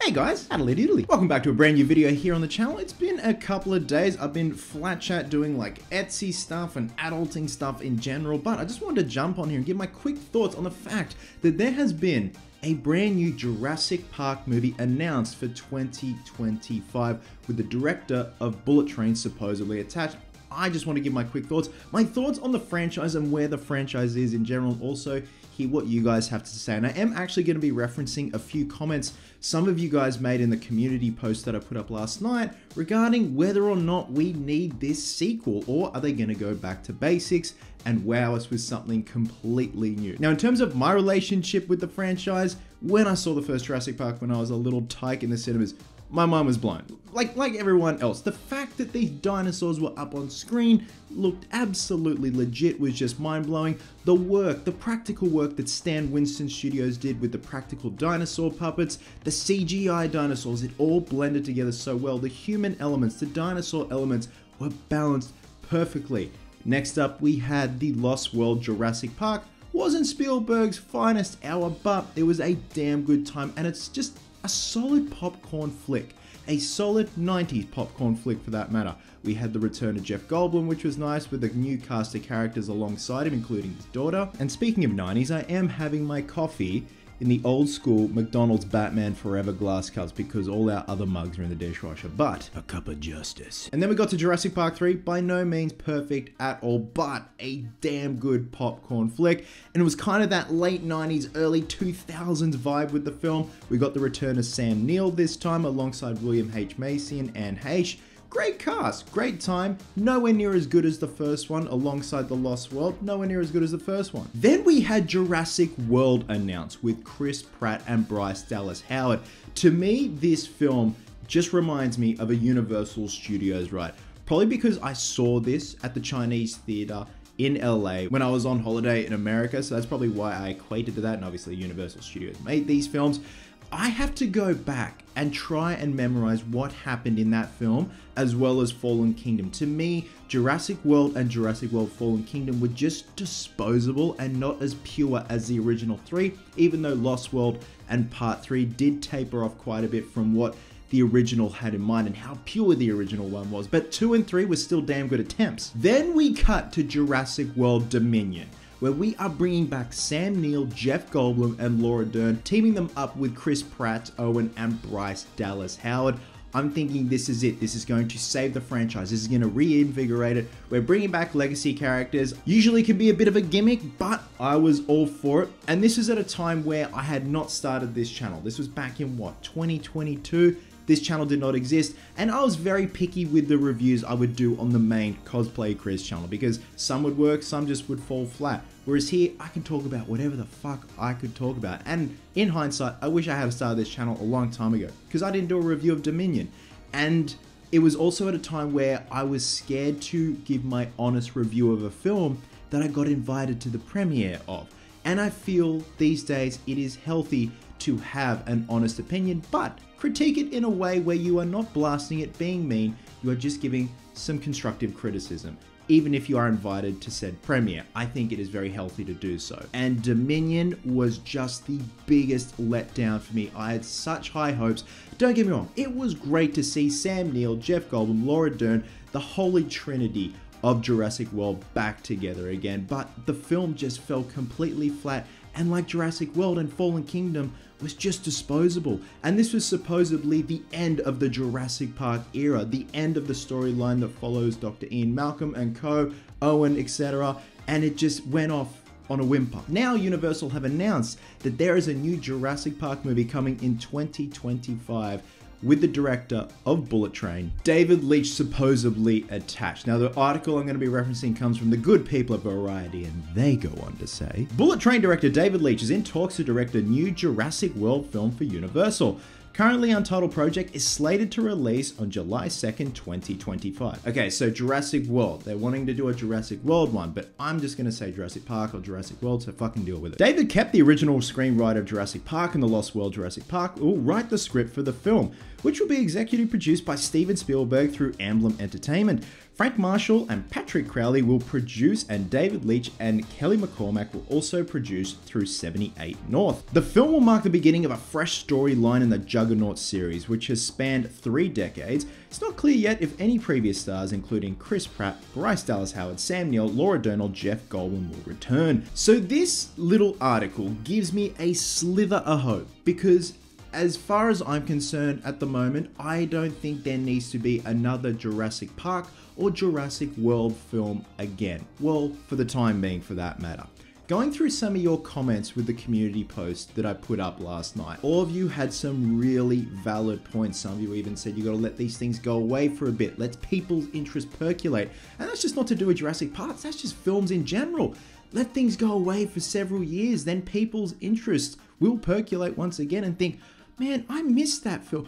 Hey guys, Adelaide Italy. Welcome back to a brand new video here on the channel. It's been a couple of days. I've been flat chat doing like Etsy stuff and adulting stuff in general, but I just wanted to jump on here and give my quick thoughts on the fact that there has been a brand new Jurassic Park movie announced for 2025 with the director of Bullet Train supposedly attached. I just want to give my quick thoughts, my thoughts on the franchise and where the franchise is in general, and also hear what you guys have to say. And I am actually going to be referencing a few comments some of you guys made in the community post that I put up last night regarding whether or not we need this sequel, or are they going to go back to basics and wow us with something completely new. Now, in terms of my relationship with the franchise, when I saw the first Jurassic Park when I was a little tyke in the cinemas, my mind was blown. Like everyone else. The fact that these dinosaurs were up on screen, looked absolutely legit, was just mind-blowing. The work, the practical work that Stan Winston Studios did with the practical dinosaur puppets, the CGI dinosaurs, it all blended together so well. The human elements, the dinosaur elements were balanced perfectly. Next up, we had the Lost World Jurassic Park. Wasn't Spielberg's finest hour, but it was a damn good time, and it's just a solid popcorn flick. A solid 90s popcorn flick for that matter. We had the return of Jeff Goldblum, which was nice, with a new cast of characters alongside him, including his daughter. And speaking of 90s, I am having my coffee in the old school McDonald's Batman Forever glass cups because all our other mugs are in the dishwasher, but a cup of justice. And then we got to Jurassic Park 3, by no means perfect at all, but a damn good popcorn flick. And it was kind of that late 90s, early 2000s vibe with the film. We got the return of Sam Neill this time alongside William H. Macy and Anne Heche. Great cast, great time, nowhere near as good as the first one alongside The Lost World, nowhere near as good as the first one. Then we had Jurassic World announced with Chris Pratt and Bryce Dallas Howard. To me, this film just reminds me of a Universal Studios ride. Probably because I saw this at the Chinese theater in LA when I was on holiday in America, so that's probably why I equated to that, and obviously Universal Studios made these films. I have to go back and try and memorize what happened in that film, as well as Fallen Kingdom. To me, Jurassic World and Jurassic World Fallen Kingdom were just disposable and not as pure as the original three, even though Lost World and Part 3 did taper off quite a bit from what the original had in mind and how pure the original one was. But 2 and 3 were still damn good attempts. Then we cut to Jurassic World Dominion, where we are bringing back Sam Neill, Jeff Goldblum, and Laura Dern, teaming them up with Chris Pratt, Owen, and Bryce Dallas Howard. I'm thinking this is it. This is going to save the franchise. This is going to reinvigorate it. We're bringing back legacy characters. Usually can be a bit of a gimmick, but I was all for it. And this is at a time where I had not started this channel. This was back in what, 2022? This channel did not exist, and I was very picky with the reviews I would do on the main Cosplay Chris channel because some would work, some just would fall flat. Whereas here, I can talk about whatever the fuck I could talk about. And in hindsight, I wish I had started this channel a long time ago because I didn't do a review of Dominion. And it was also at a time where I was scared to give my honest review of a film that I got invited to the premiere of. And I feel these days it is healthy to have an honest opinion, but critique it in a way where you are not blasting it, being mean, you are just giving some constructive criticism. Even if you are invited to said premiere, I think it is very healthy to do so. And Dominion was just the biggest letdown for me. I had such high hopes. Don't get me wrong, it was great to see Sam Neill, Jeff Goldblum, Laura Dern, the holy trinity of Jurassic World back together again, but the film just fell completely flat, and like Jurassic World and Fallen Kingdom was just disposable. And this was supposedly the end of the Jurassic Park era, the end of the storyline that follows Dr. Ian Malcolm and co, Owen, etc. And it just went off on a whimper. Now Universal have announced that there is a new Jurassic Park movie coming in 2025 with the director of Bullet Train, David Leitch, supposedly attached. Now, the article I'm going to be referencing comes from the good people at Variety, and they go on to say, Bullet Train director David Leitch is in talks to direct a new Jurassic World film for Universal. Currently, Untitled Project is slated to release on July 2nd, 2025. Okay, so Jurassic World. They're wanting to do a Jurassic World one, but I'm just going to say Jurassic Park or Jurassic World, so fucking deal with it. David kept the original screenwriter of Jurassic Park and The Lost World Jurassic Park, who will write the script for the film, which will be executive produced by Steven Spielberg through Amblin Entertainment. Frank Marshall and Patrick Crowley will produce, and David Leitch and Kelly McCormack will also produce through 78 North. The film will mark the beginning of a fresh storyline in the Juggernaut series, which has spanned 3 decades. It's not clear yet if any previous stars, including Chris Pratt, Bryce Dallas Howard, Sam Neill, Laura Dern, Jeff Goldblum will return. So this little article gives me a slither of hope, because as far as I'm concerned at the moment, I don't think there needs to be another Jurassic Park or Jurassic World film again. Well, for the time being, for that matter. Going through some of your comments with the community post that I put up last night, all of you had some really valid points. Some of you even said you gotta let these things go away for a bit, let people's interest percolate. And that's just not to do with Jurassic Park, that's just films in general. Let things go away for several years, then people's interest will percolate once again and think, man, I missed that film.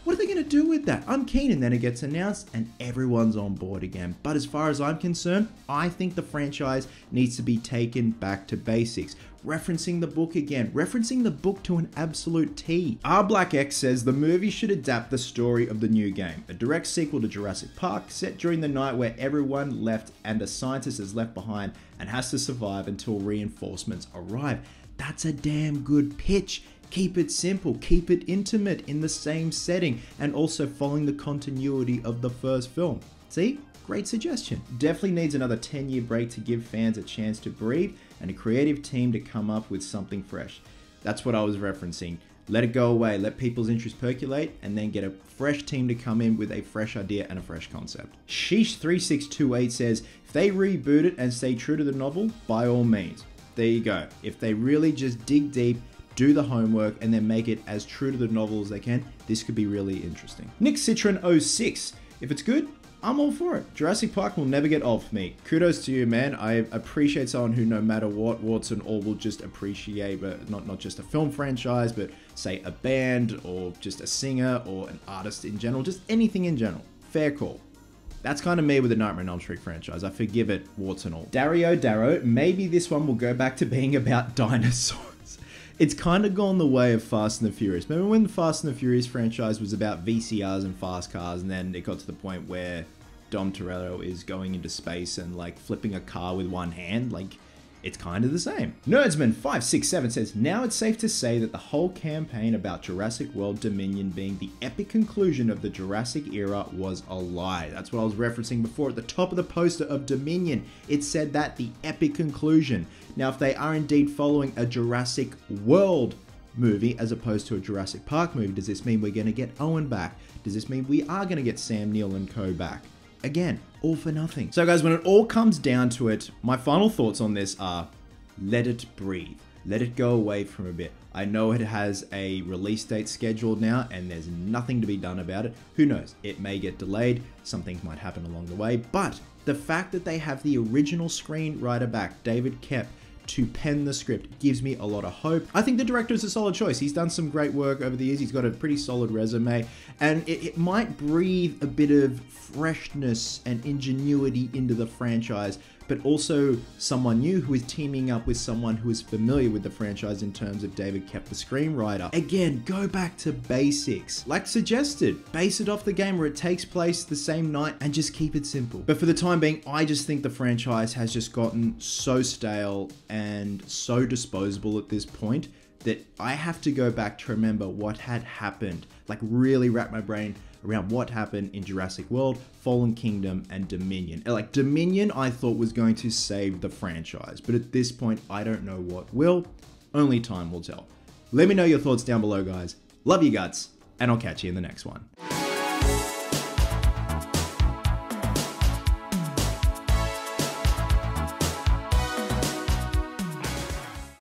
What are they going to do with that? I'm keen. And then it gets announced and everyone's on board again. But as far as I'm concerned, I think the franchise needs to be taken back to basics. Referencing the book again, referencing the book to an absolute T. R Black X says the movie should adapt the story of the new game. A direct sequel to Jurassic Park, set during the night where everyone left and a scientist is left behind and has to survive until reinforcements arrive. That's a damn good pitch. Keep it simple, keep it intimate in the same setting, and also following the continuity of the first film. See? Great suggestion. Definitely needs another 10-year break to give fans a chance to breathe and a creative team to come up with something fresh. That's what I was referencing. Let it go away, let people's interest percolate, and then get a fresh team to come in with a fresh idea and a fresh concept. Sheesh3628 says, if they reboot it and stay true to the novel, by all means. There you go. If they really just dig deep, do the homework, and then make it as true to the novel as they can, this could be really interesting. Nick Citron 06. If it's good, I'm all for it. Jurassic Park will never get old for me. Kudos to you, man. I appreciate someone who, no matter what, warts and all, will just appreciate, but not just a film franchise, but say a band or just a singer or an artist in general, just anything in general. Fair call. That's kind of me with the Nightmare on Elm Street franchise. I forgive it, warts and all. Dario Darrow, maybe this one will go back to being about dinosaurs. It's kind of gone the way of Fast and the Furious. Remember when the Fast and the Furious franchise was about VCRs and fast cars, and then it got to the point where Dom Toretto is going into space and like flipping a car with one hand? Like, it's kind of the same. Nerdsman567 says, now it's safe to say that the whole campaign about Jurassic World Dominion being the epic conclusion of the Jurassic era was a lie. That's what I was referencing before at the top of the poster of Dominion. It said that, the epic conclusion. Now, if they are indeed following a Jurassic World movie as opposed to a Jurassic Park movie, does this mean we're going to get Owen back? Does this mean we are going to get Sam Neill and co back? Again, all for nothing. So guys, when it all comes down to it, my final thoughts on this are, let it breathe. Let it go away from a bit. I know it has a release date scheduled now and there's nothing to be done about it. Who knows? It may get delayed. Some things might happen along the way. But the fact that they have the original screenwriter back, David Koepp, to pen the script gives me a lot of hope. I think the director is a solid choice. He's done some great work over the years. He's got a pretty solid resume, and it might breathe a bit of freshness and ingenuity into the franchise, but also someone new who is teaming up with someone who is familiar with the franchise in terms of David Koepp, the screenwriter. Again, go back to basics. Like suggested, base it off the game where it takes place the same night and just keep it simple. But for the time being, I just think the franchise has just gotten so stale and so disposable at this point that I have to go back to remember what had happened, like really wrap my brain around what happened in Jurassic World, Fallen Kingdom, and Dominion. Like, Dominion I thought was going to save the franchise, but at this point, I don't know what will. Only time will tell. Let me know your thoughts down below, guys. Love you guts, and I'll catch you in the next one.